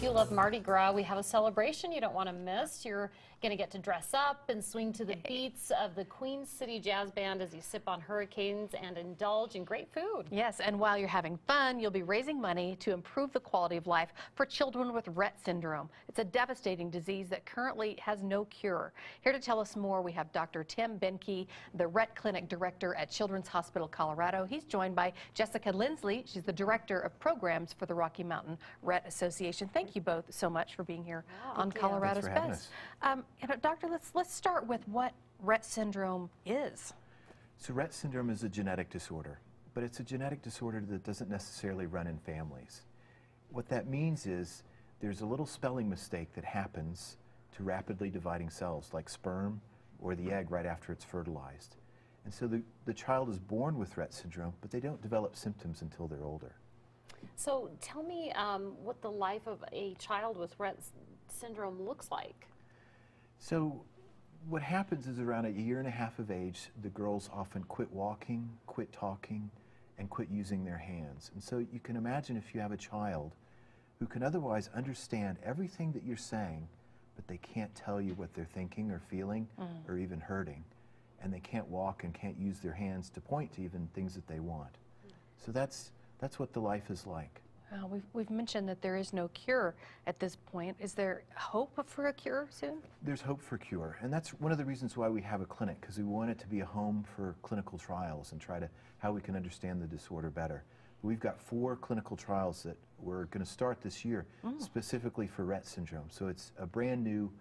you love Mardi Gras, we have a celebration you don't want to miss. You're going to get to dress up and swing to the beats of the Queen City Jazz Band as you sip on hurricanes and indulge in great food. Yes, and while you're having fun, you'll be raising money to improve the quality of life for children with Rett Syndrome. It's a devastating disease that currently has no cure. Here to tell us more, we have Dr. Tim Benke, the Rett Clinic Director at Children's Hospital Colorado. He's joined by Jessica Lindsley. She's the Director of Programs for the Rocky Mountain Rett Association. Thank you both so much for being here on Colorado's Best. Doctor, let's start with what Rett syndrome is. So Rett syndrome is a genetic disorder, but it's a genetic disorder that doesn't necessarily run in families. What that means is there's a little spelling mistake that happens to rapidly dividing cells like sperm or the egg right after it's fertilized. And so the child is born with Rett syndrome, but they don't develop symptoms until they're older. So tell me what the life of a child with Rett syndrome looks like. So what happens is around 1.5 years of age, the girls often quit walking, quit talking, and quit using their hands. And so you can imagine if you have a child who can otherwise understand everything that you're saying, but they can't tell you what they're thinking or feeling or even hurting. And they can't walk and can't use their hands to point to even things that they want. So that's what the life is like. We've mentioned that there is no cure at this point. Is there hope for a cure soon? There's hope for cure, and that's one of the reasons why we have a clinic, because we want it to be a home for clinical trials and try to how we can understand the disorder better. We've got 4 clinical trials that we're going to start this year specifically for Rett syndrome. So it's a brand new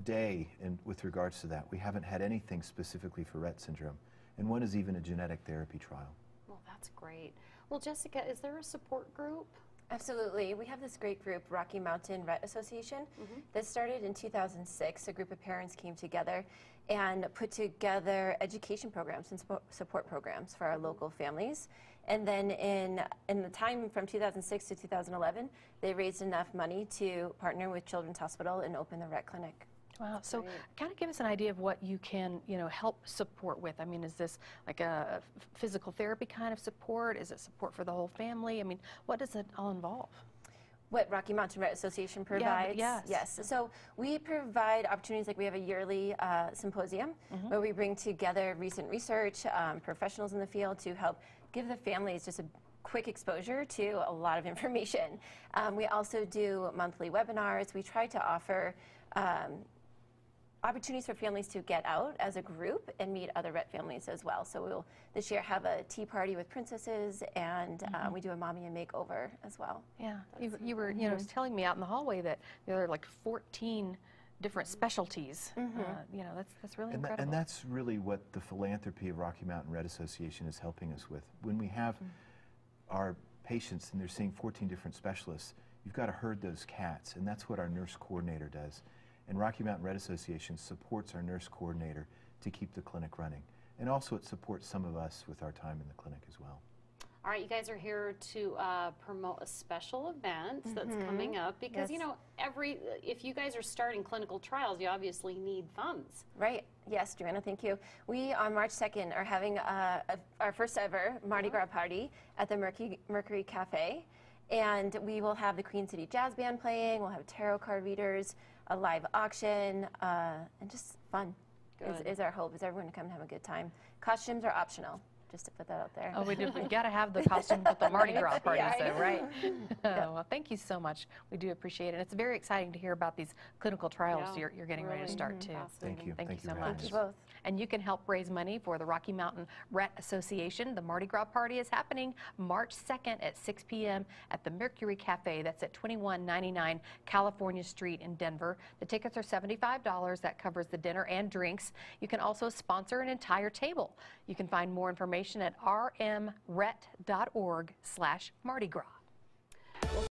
day with regards to that. We haven't had anything specifically for Rett syndrome, and one is even a genetic therapy trial. Well, that's great. Well, Jessica, is there a support group? Absolutely. We have this great group, Rocky Mountain Rett Association, that started in 2006. A group of parents came together and put together education programs and support programs for our local families. And then in the time from 2006 to 2011, they raised enough money to partner with Children's Hospital and open the Rett Clinic. Wow. So kind of give us an idea of what you can, help support with. I mean, is this like a physical therapy kind of support? Is it support for the whole family? I mean, what does it all involve? What Rocky Mountain Rett Association provides? Yes. So we provide opportunities, like we have a yearly symposium where we bring together recent research, professionals in the field to help give the families just a quick exposure to a lot of information. We also do monthly webinars. We try to offer opportunities for families to get out as a group and meet other Rett families as well. So we'll this year have a tea party with princesses, and we do a mommy and makeover as well. Yeah, you were telling me out in the hallway that there are like 14 different specialties. That's really incredible. And that's really what the philanthropy of Rocky Mountain Rett Association is helping us with. When we have our patients and they're seeing 14 different specialists, you've got to herd those cats, and that's what our nurse coordinator does. And Rocky Mountain Rett Association supports our nurse coordinator to keep the clinic running. And also it supports some of us with our time in the clinic as well. All right, you guys are here to promote a special event that's coming up because, if you guys are starting clinical trials, you obviously need funds. Right. Yes, Joanna, thank you. We, on March 2nd, are having our first ever Mardi Gras party at the Mercury Cafe. And we will have the Queen City Jazz Band playing, we'll have tarot card readers, a live auction, and just fun is our hope, is everyone to come and have a good time. Costumes are optional, just to put that out there. Oh, we got to have the costume at the Mardi Gras parties, right? Well, thank you so much. We do appreciate it. It's very exciting to hear about these clinical trials you're getting ready to start, too. Thank you. Thank you so much. Thank you both. And you can help raise money for the Rocky Mountain Rett Association. The Mardi Gras party is happening March 2nd at 6 p.m. at the Mercury Cafe. That's at 2199 California Street in Denver. The tickets are $75. That covers the dinner and drinks. You can also sponsor an entire table. You can find more information at rmret.org/Mardi Gras.